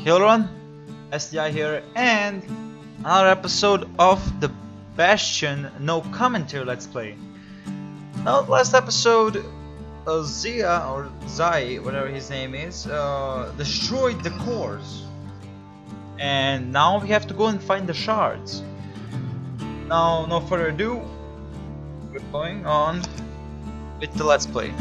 Hello everyone, SVTDI here, and another episode of the Bastion no commentary let's play. Now, last episode, Zia or Zai, whatever his name is, destroyed the cores, and now we have to go and find the shards. Now, no further ado, we're going on with the let's play.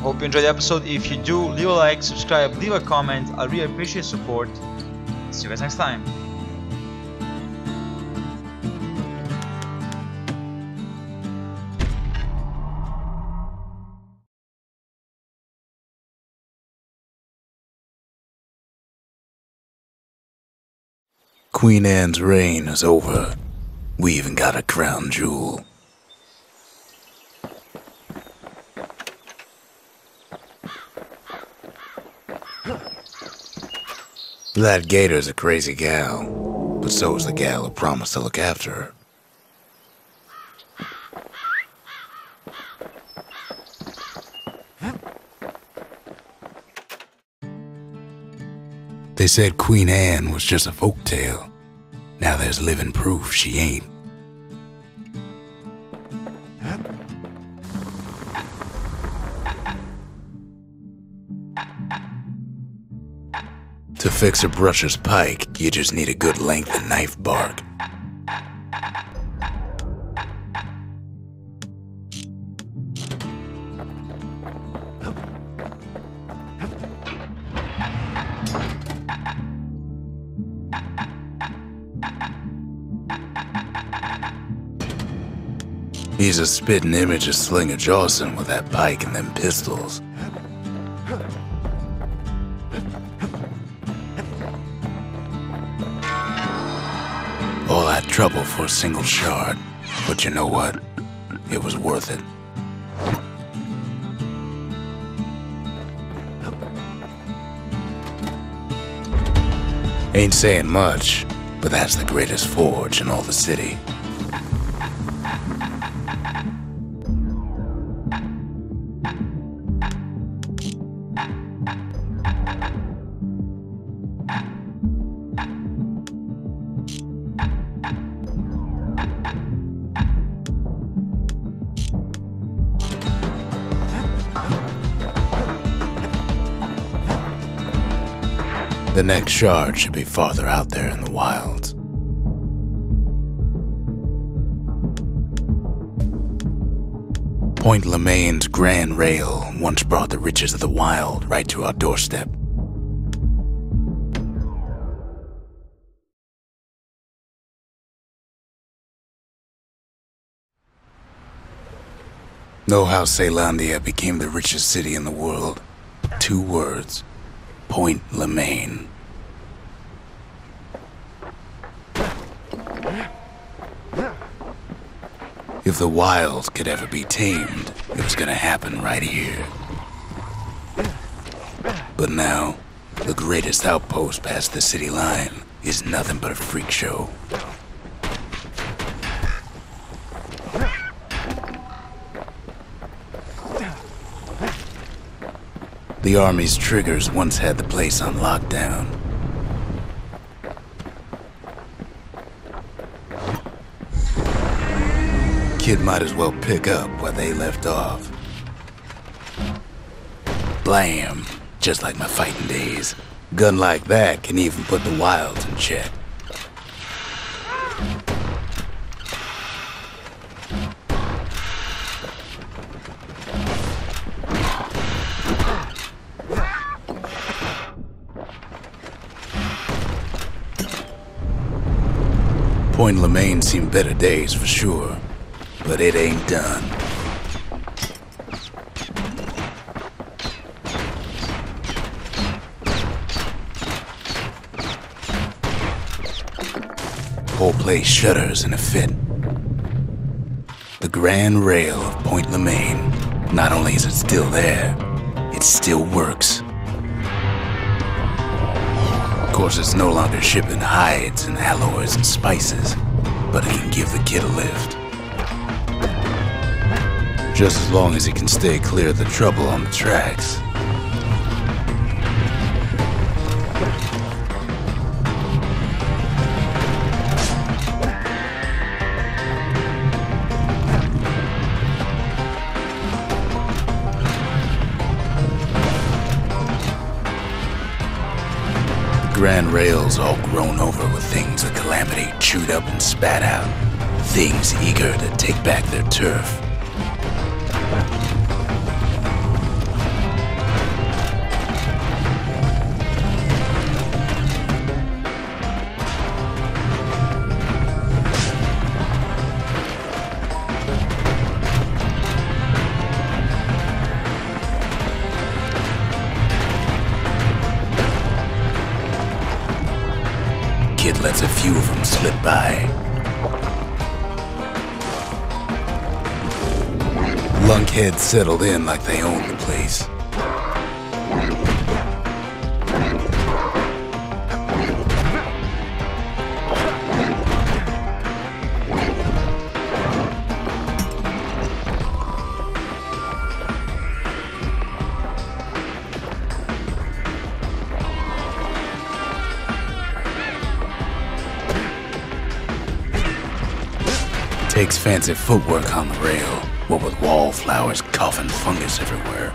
Hope you enjoyed the episode. If you do, leave a like, subscribe, leave a comment. I really appreciate support. See you guys next time. Queen Anne's reign is over. We even got a crown jewel. That Gator's a crazy gal, but so is the gal who promised to look after her. They said Queen Anne was just a folktale. Now there's living proof she ain't. To fix a brusher's pike, you just need a good length of knife bark. He's a spitting image of Slinger Jawson with that pike and them pistols. All that trouble for a single shard, but you know what? It was worth it. Ain't saying much, but that's the greatest forge in all the city. The next shard should be farther out there in the wilds. Point Lemaine's Grand Rail once brought the riches of the wild right to our doorstep. Know how Caelondia became the richest city in the world? 2 words. Point Lemaine. If the wilds could ever be tamed, it was gonna happen right here. But now, the greatest outpost past the city line is nothing but a freak show. The army's triggers once had the place on lockdown. Kid might as well pick up where they left off. Blam! Just like my fighting days. Gun like that can even put the wilds in check. Point Lemaine's seen better days for sure, but it ain't done. Whole place shudders in a fit. The Grand Rail of Point Lemaine, not only is it still there, it still works. Of course, it's no longer shipping hides and alloys and spices, but it can give the kid a lift. Just as long as he can stay clear of the trouble on the tracks. Grand rails all grown over with things the Calamity chewed up and spat out. Things eager to take back their turf. Kid lets a few of them slip by. Lunkheads settled in like they owned the place. Takes fancy footwork on the rail, what with wallflowers coughing fungus everywhere.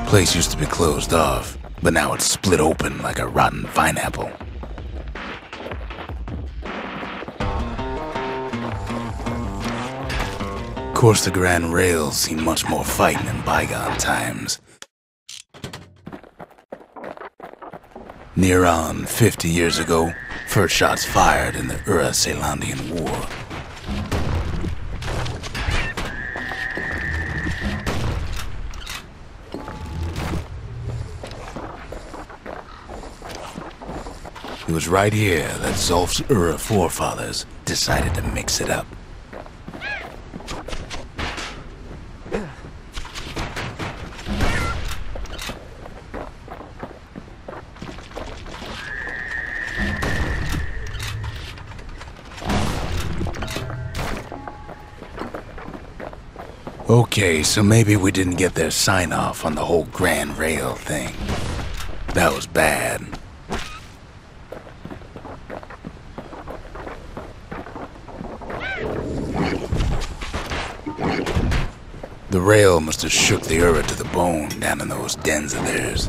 Place used to be closed off, but now it's split open like a rotten pineapple. Of course, the Grand Rails seen much more fighting in bygone times. Near on 50 years ago, first shots fired in the Ura-Celandian War. It was right here that Zolf's Ura forefathers decided to mix it up. Okay, so maybe we didn't get their sign-off on the whole Grand Rail thing. That was bad. The rail must have shook the Ura to the bone down in those dens of theirs.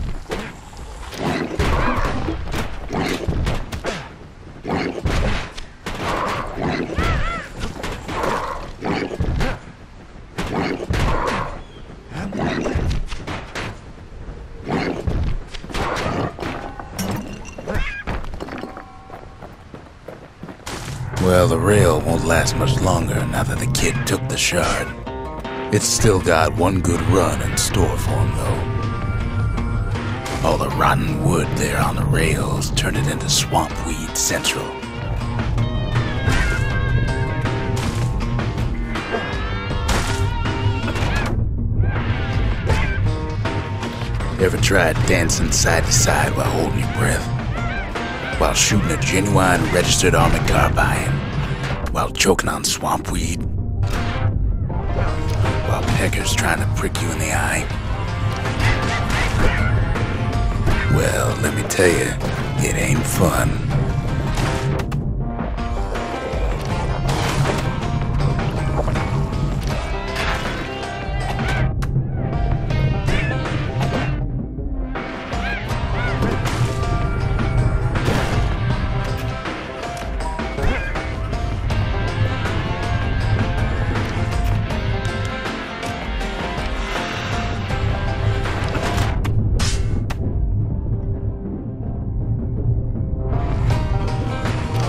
Well, the rail won't last much longer now that the kid took the shard. It's still got one good run in store for him, though. All the rotten wood there on the rails turned it into Swampweed Central. Ever tried dancing side to side while holding your breath? While shooting a genuine registered army carbine? While choking on swampweed? While peckers trying to prick you in the eye? Well, let me tell you, it ain't fun.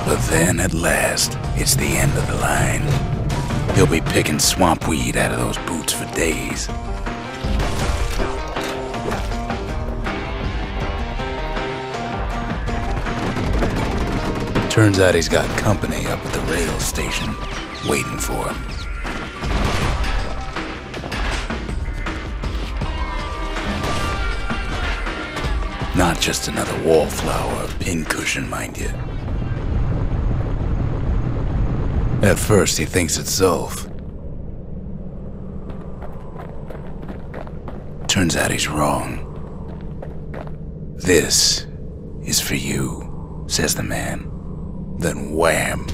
But then, at last, it's the end of the line. He'll be picking swamp weed out of those boots for days. Turns out he's got company up at the rail station, waiting for him. Not just another wallflower or pincushion, mind you. At first, he thinks it's Zulf. Turns out he's wrong. "This is for you," says the man. Then wham!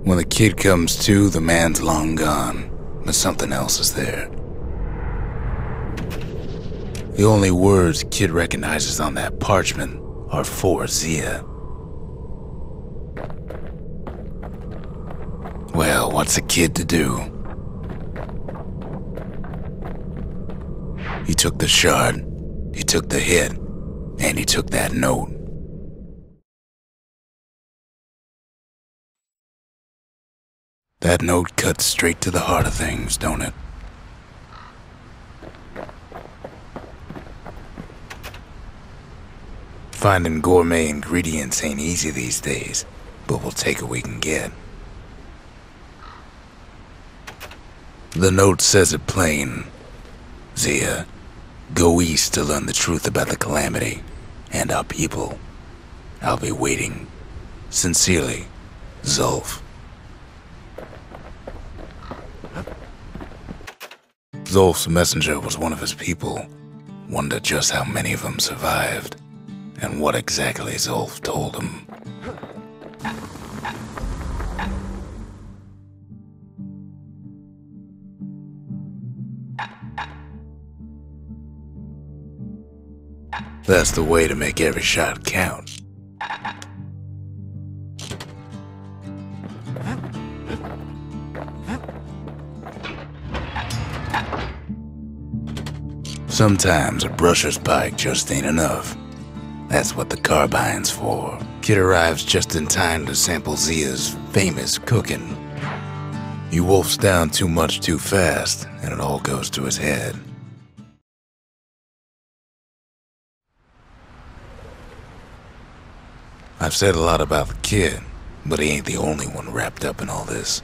When the kid comes to, the man's long gone, but something else is there. The only words Kid recognizes on that parchment are for Zia. Well, what's a kid to do? He took the shard, he took the hit, and he took that note. That note cuts straight to the heart of things, don't it? Finding gourmet ingredients ain't easy these days, but we'll take what we can get. The note says it plain. Zia, go east to learn the truth about the calamity and our people. I'll be waiting. Sincerely, Zulf. Zulf's messenger was one of his people. Wonder just how many of them survived, and what exactly Zulf told him. That's the way to make every shot count. Sometimes a brusher's pike just ain't enough. That's what the carbine's for. Kid arrives just in time to sample Zia's famous cooking. He wolfs down too much too fast, and it all goes to his head. I've said a lot about the kid, but he ain't the only one wrapped up in all this.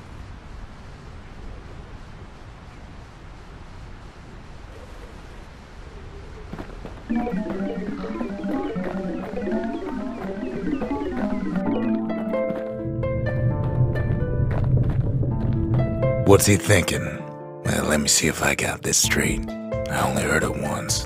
What's he thinking? Well, let me see if I got this straight. I only heard it once.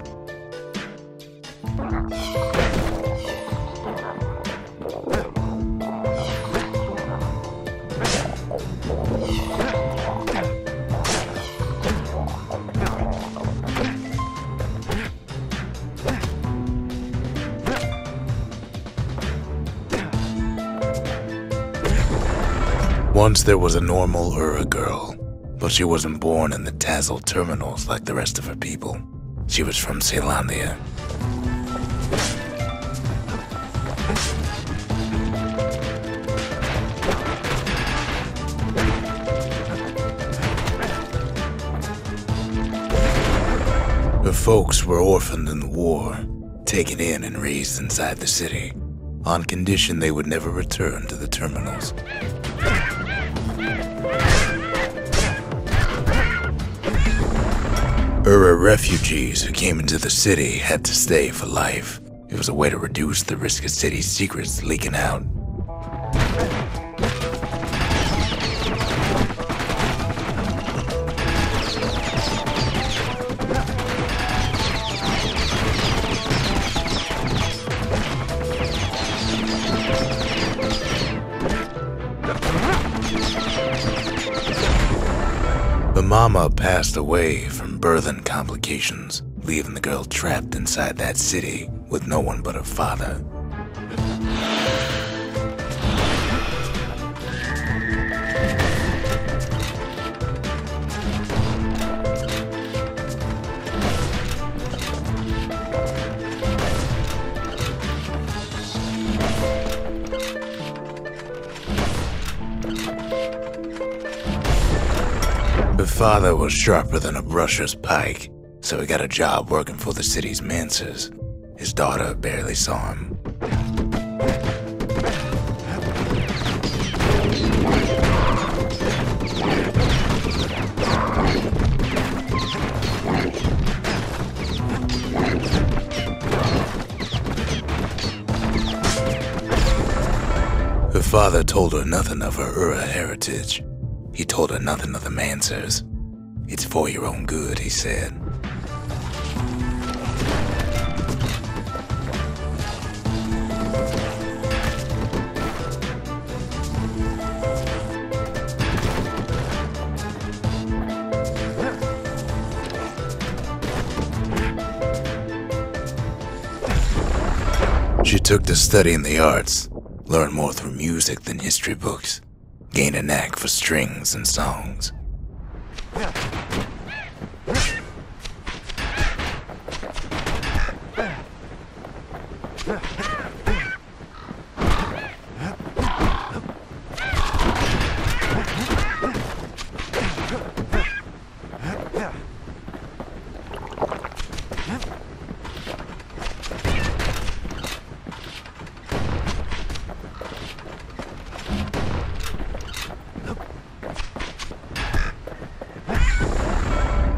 Once there was a normal Ura girl, but she wasn't born in the Tazzle terminals like the rest of her people. She was from Celandia. Her folks were orphaned in the war, taken in and raised inside the city, on condition they would never return to the terminals. Ura refugees who came into the city had to stay for life. It was a way to reduce the risk of city secrets leaking out. The mama passed away from birthing complications, leaving the girl trapped inside that city with no one but her father. father was sharper than a brusher's pike, so he got a job working for the city's mancers. His daughter barely saw him. Her father told her nothing of her Ura heritage. He told her nothing of the Mancers. It's for your own good, he said. She took to studying the arts, learned more through music than history books, gained a knack for strings and songs.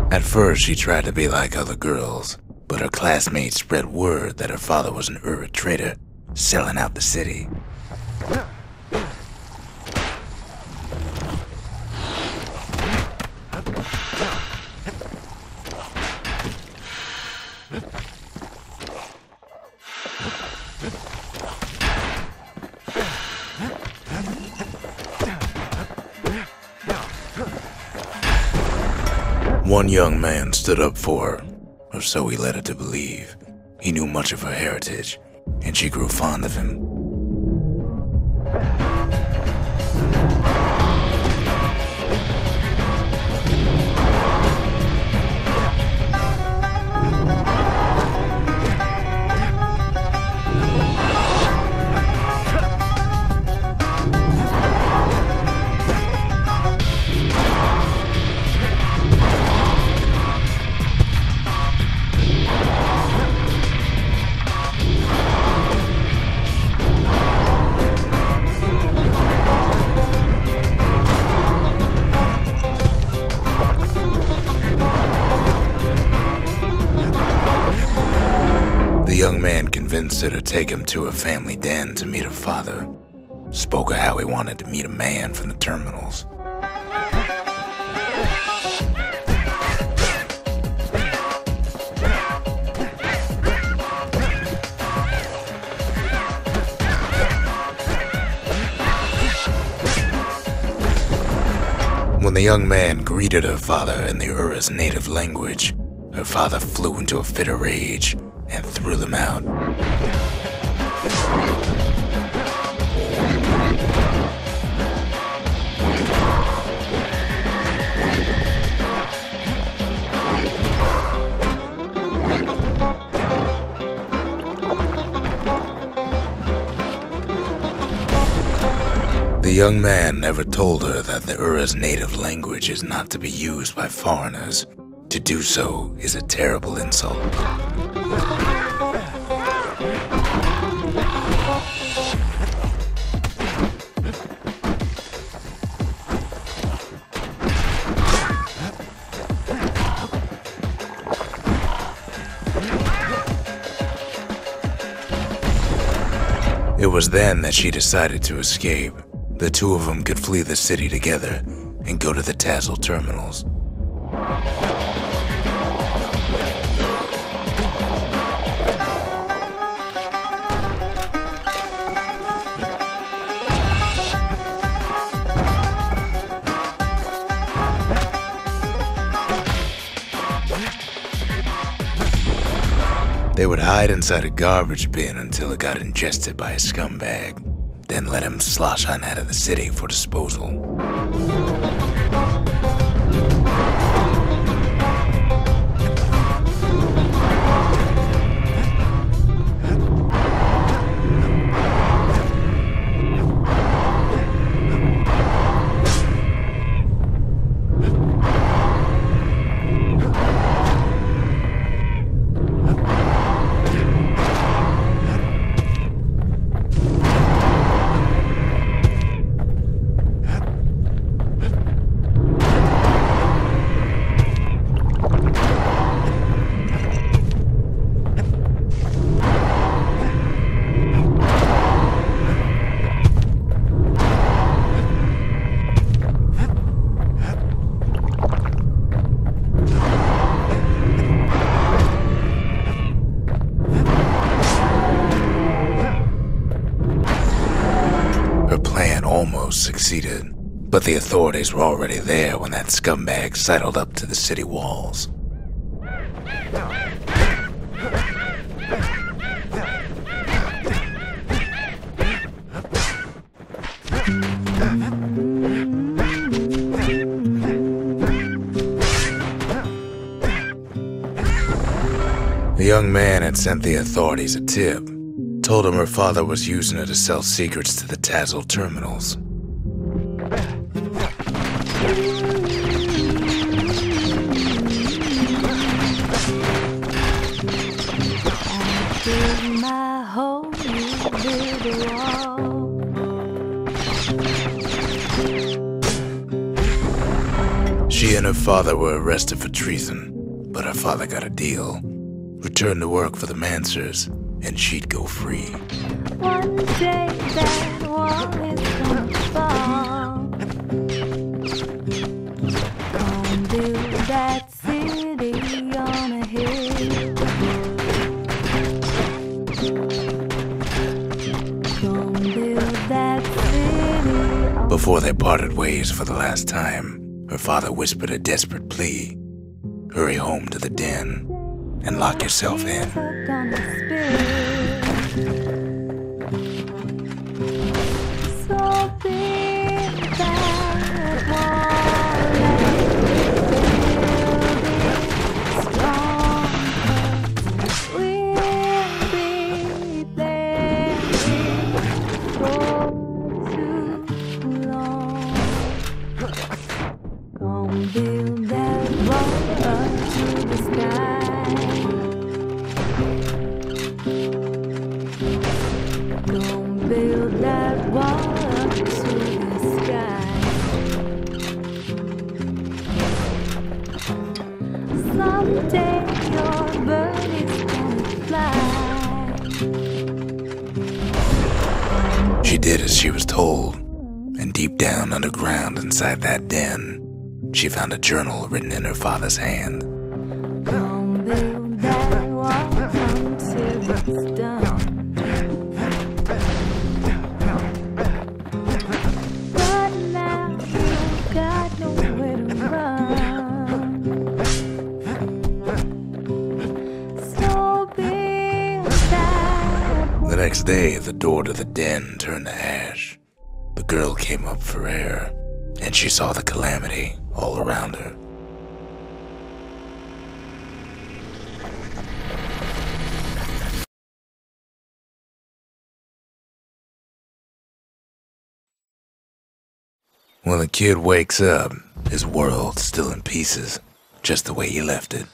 At first, she tried to be like other girls, but her classmates spread word that her father was an Ura trader, selling out the city. One young man stood up for her, or so he led her to believe. He knew much of her heritage, and she grew fond of him. The young man convinced her to take him to her family den to meet her father. Spoke of how he wanted to meet a man from the terminals. When the young man greeted her father in the Ura's native language, her father flew into a fit of rage and threw them out. The young man never told her that the Ura's native language is not to be used by foreigners. To do so is a terrible insult. It was then that she decided to escape. The two of them could flee the city together and go to the Tassel terminals. They would hide inside a garbage bin until it got ingested by a scumbag, then let him slosh on out of the city for disposal. almost succeeded, but the authorities were already there when that scumbag sidled up to the city walls. The young man had sent the authorities a tip, told him her father was using her to sell secrets to the Tazzle terminals. She and her father were arrested for treason, but her father got a deal. Returned to work for the Mansers, and she'd go free. One day that wall is gonna fall. Gonna build that city on a hill. Gonna build that city. Before they parted ways for the last time, her father whispered a desperate plea. Hurry home to the den and lock yourself in. Build that wall up to the sky. Don't build that wall up to the sky. Someday your bird is gonna fly. She did as she was told, and deep down underground inside that den, she found a journal written in her father's hand. Don't build that wall until it's done. But now you've got nowhere to run. So build that wall. The next day, the door to the den turned to ash. The girl came up for air, and she saw the calamity all around her. When the kid wakes up, his world's still in pieces, just the way he left it.